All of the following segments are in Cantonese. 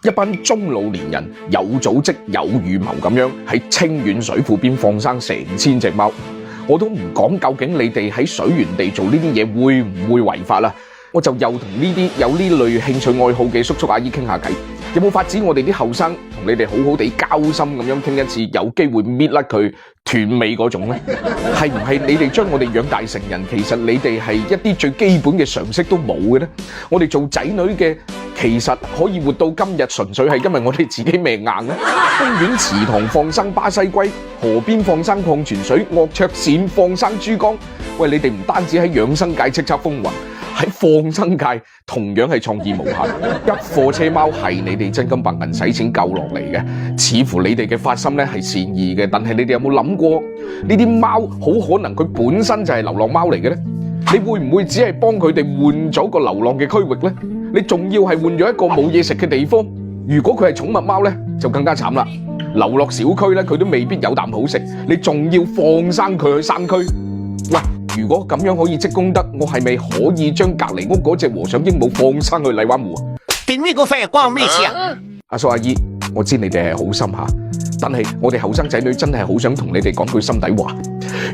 一班中老年人有組織有預謀咁樣喺清遠水庫邊放生成千隻貓，我都唔講究竟你哋喺水源地做呢啲嘢會唔會違法啦，我就又同呢啲有呢類興趣愛好嘅叔叔阿姨傾下偈，有冇法子我哋啲後生同你哋好好地交心咁樣傾一次，有機會搣甩佢斷尾嗰種呢？係唔係你哋將我哋養大成人，其實你哋係一啲最基本嘅常識都冇嘅呢？我哋做仔女嘅其實可以活到今日，純粹係因為我哋自己命硬呢。公園池塘放生巴西龜，河邊放生礦泉水，岳卓線放生珠江。喂，你哋唔單止喺養生界叱咤風雲，喺放生界同樣係創意無限。一貨車貓係你哋真金白銀使錢救落嚟嘅，似乎你哋嘅發心咧係善意嘅，但係你哋有冇諗過呢啲貓好可能佢本身就係流浪貓嚟嘅呢？你會唔會只係幫佢哋換咗個流浪嘅區域呢？你仲要係換咗一個冇嘢食嘅地方？如果佢係寵物貓呢，就更加慘啦！流落小區呢，佢都未必有啖好食，你仲要放生佢去山區？喂！如果咁樣可以積功德，我係咪可以將隔離屋嗰隻和尚鸚鵡放生去荔灣湖啊？點呢個廢話關我咩事啊？阿叔阿姨，我知你哋係好心下，但係我哋後生仔女真係好想同你哋講句心底話，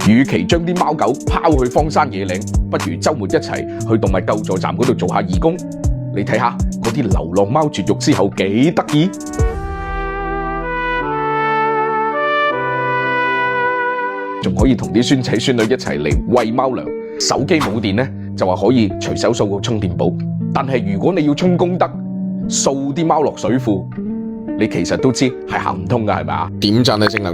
與其將啲貓狗拋去荒山野嶺，不如週末一齊去動物救助站嗰度做下義工。你睇下嗰啲流浪貓絕育之後幾得意。仲可以同啲孫仔孫女一齊嚟餵貓糧，手機冇電呢，就話可以隨手掃個充電寶。但係如果你要充功德，掃啲貓落水庫，你其實都知係行唔通㗎，係咪啊？點讚啊，正能量！